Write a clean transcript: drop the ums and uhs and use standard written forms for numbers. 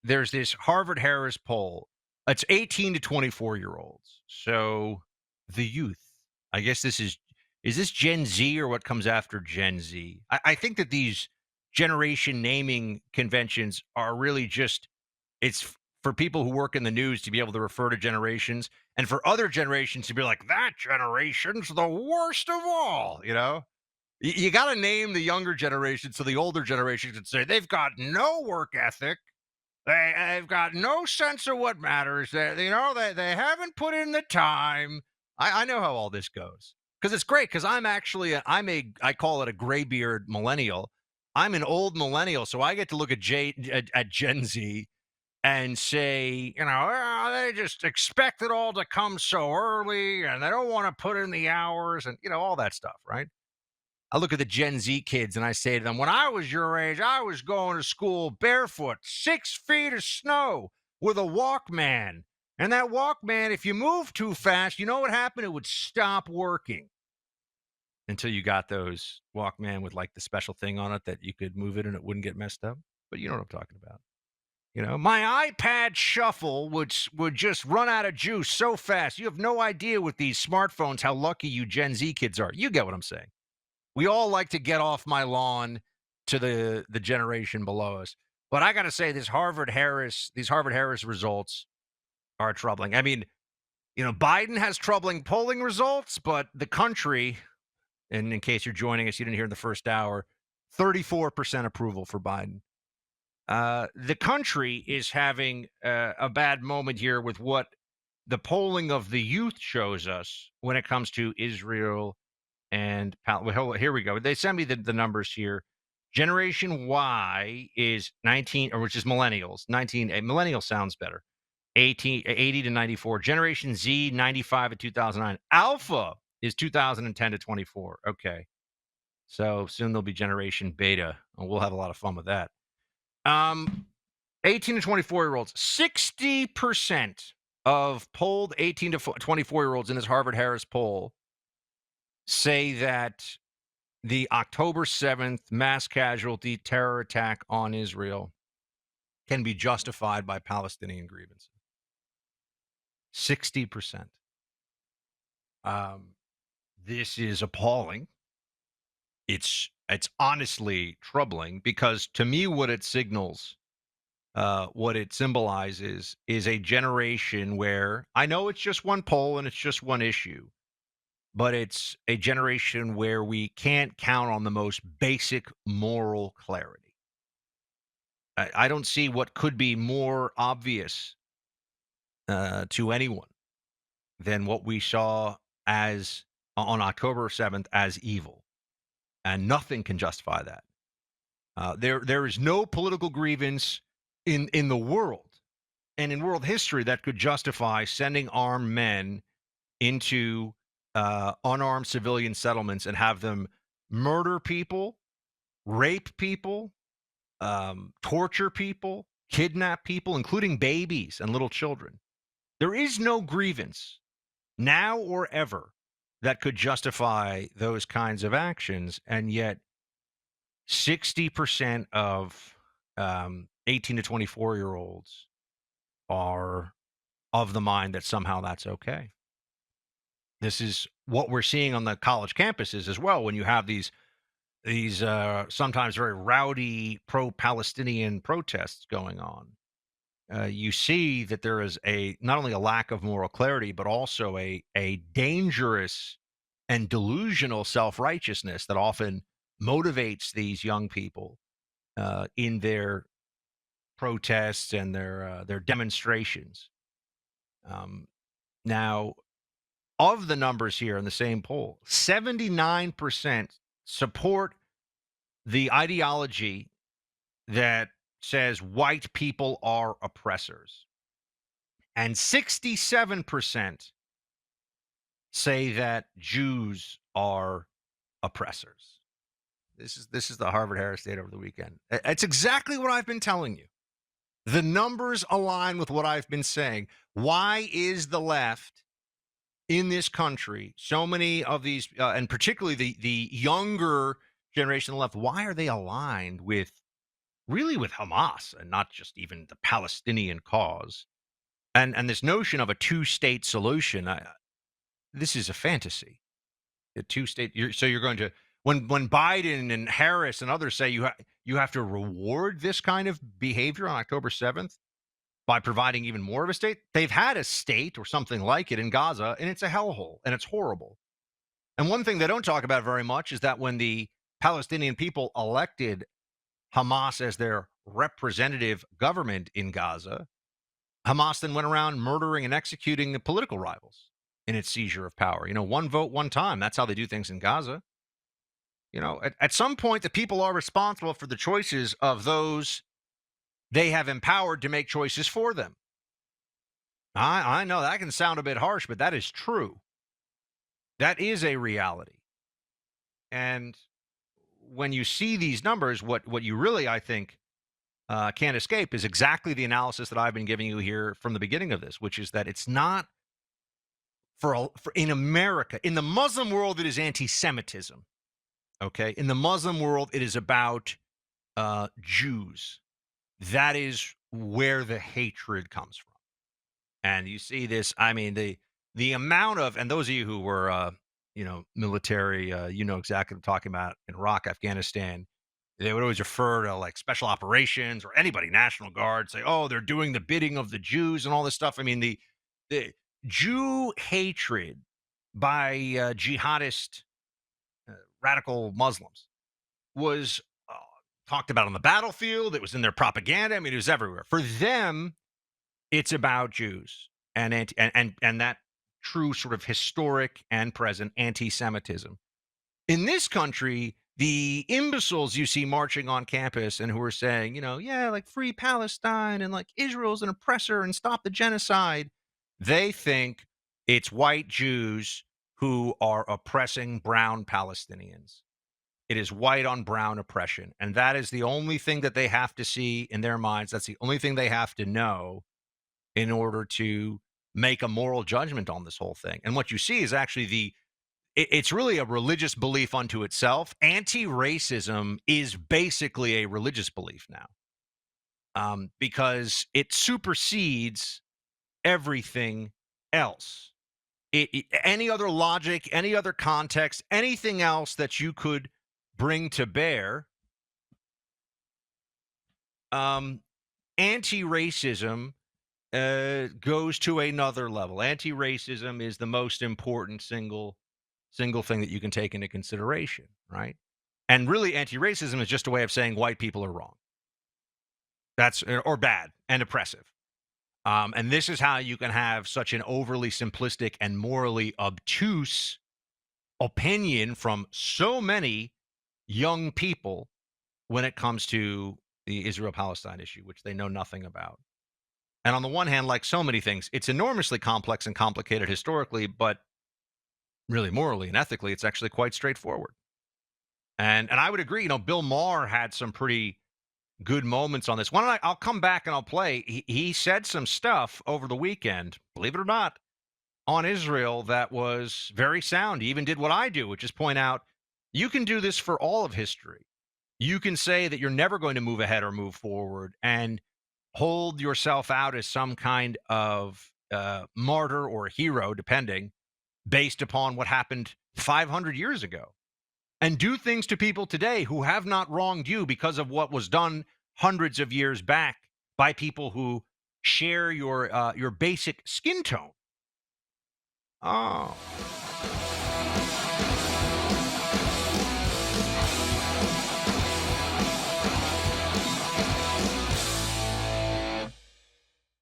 there's this Harvard Harris poll. It's 18 to 24-year-olds. So the youth. I guess is this Gen Z or what comes after Gen Z? I think that these generation naming conventions are really just for people who work in the news to be able to refer to generations and for other generations to be like, that generation's the worst of all, you know? You got to name the younger generation so the older generation can say they've got no work ethic. They've got no sense of what matters. They haven't put in the time. I know how all this goes because it's great because I call it a graybeard millennial. I'm an old millennial, so I get to look at Gen Z and say, they just expect it all to come so early and they don't want to put in the hours and all that stuff, right? I look at the Gen Z kids and I say to them, when I was your age, I was going to school barefoot, 6 feet of snow with a Walkman. And that Walkman, if you moved too fast, you know what happened? It would stop working until you got those Walkman with like the special thing on it that you could move it and it wouldn't get messed up. But you know what I'm talking about. My iPad Shuffle would just run out of juice so fast. You have no idea with these smartphones how lucky you Gen Z kids are. You get what I'm saying. We all like to get off my lawn to the generation below us. But I got to say, these Harvard Harris results are troubling. I mean, Biden has troubling polling results, but the country, and in case you're joining us, you didn't hear in the first hour, 34% approval for Biden. The country is having a bad moment here with what the polling of the youth shows us when it comes to Israel and well, here we go. They sent me the numbers here. Generation Y is 19, or which is millennials. 19, millennial sounds better. 80 to 94. Generation Z, 95 to 2009. Alpha is 2010 to 24. Okay. So soon there'll be Generation Beta, and we'll have a lot of fun with that. 18 to 24-year-olds, 60% of polled 18 to 24-year-olds in this Harvard Harris poll say that the October 7th mass casualty terror attack on Israel can be justified by Palestinian grievances. 60%. This is appalling. It's honestly troubling because to me what it signals, what it symbolizes is a generation where I know it's just one poll and it's just one issue, but it's a generation where we can't count on the most basic moral clarity. I don't see what could be more obvious to anyone than what we saw as on October 7th as evil, and nothing can justify that. There is no political grievance in the world and in world history that could justify sending armed men into unarmed civilian settlements and have them murder people, rape people, torture people, kidnap people, including babies and little children. There is no grievance now or ever that could justify those kinds of actions. And yet 60% of 18 to 24-year-olds are of the mind that somehow that's okay. This is what we're seeing on the college campuses as well when you have these sometimes very rowdy pro-Palestinian protests going on. You see that there is not only a lack of moral clarity, but also a dangerous and delusional self-righteousness that often motivates these young people in their protests and their demonstrations. Now, of the numbers here in the same poll, 79% support the ideology that says white people are oppressors. And 67% say that Jews are oppressors. This is the Harvard Harris data over the weekend. It's exactly what I've been telling you. The numbers align with what I've been saying. Why is the left in this country, so many of these, and particularly the younger generation on the left, why are they aligned with really with Hamas and not just even the Palestinian cause. And this notion of a two-state solution, this is a fantasy. A two-state. So you're going to when Biden and Harris and others say you have to reward this kind of behavior on October 7th by providing even more of a state. They've had a state or something like it in Gaza, and it's a hellhole and it's horrible. And one thing they don't talk about very much is that when the Palestinian people elected Hamas as their representative government in Gaza, Hamas then went around murdering and executing the political rivals in its seizure of power. One vote, one time. That's how they do things in Gaza. At some point, the people are responsible for the choices of those they have empowered to make choices for them. I know that can sound a bit harsh, but that is true. That is a reality. And when you see these numbers, what you really, I think, can't escape is exactly the analysis that I've been giving you here from the beginning of this, which is that it's not for in America, in the Muslim world, it is anti-Semitism. Okay, in the Muslim world, it is about Jews. That is where the hatred comes from. And you see this. I mean, the amount of, and those of you who were military, you know exactly what I'm talking about in Iraq, Afghanistan. They would always refer to like special operations or anybody, National Guard, say, "Oh, they're doing the bidding of the Jews" and all this stuff. I mean, the Jew hatred by jihadist radical Muslims was talked about on the battlefield. It was in their propaganda. I mean, it was everywhere. For them, it's about Jews and that true sort of historic and present anti-Semitism. In this country, the imbeciles you see marching on campus and who are saying, yeah, like free Palestine and like Israel's an oppressor and stop the genocide, they think it's white Jews who are oppressing brown Palestinians. It is white on brown oppression. And that is the only thing that they have to see in their minds. That's the only thing they have to know in order to make a moral judgment on this whole thing. And what you see is actually it's really a religious belief unto itself. Anti-racism is basically a religious belief now, because it supersedes everything else. Any other logic, any other context, anything else that you could bring to bear, anti-racism goes to another level. Anti-racism is the most important single thing that you can take into consideration, right? And really, anti-racism is just a way of saying white people are wrong. That's or bad and oppressive. And this is how you can have such an overly simplistic and morally obtuse opinion from so many young people when it comes to the Israel-Palestine issue, which they know nothing about. And on the one hand, like so many things, it's enormously complex and complicated historically, but really morally and ethically, it's actually quite straightforward. And I would agree, Bill Maher had some pretty good moments on this. I'll come back and I'll play. He said some stuff over the weekend, believe it or not, on Israel that was very sound. He even did what I do, which is point out, you can do this for all of history. You can say that you're never going to move ahead or move forward and hold yourself out as some kind of martyr or hero, depending, based upon what happened 500 years ago. And do things to people today who have not wronged you because of what was done hundreds of years back by people who share your basic skin tone. Oh.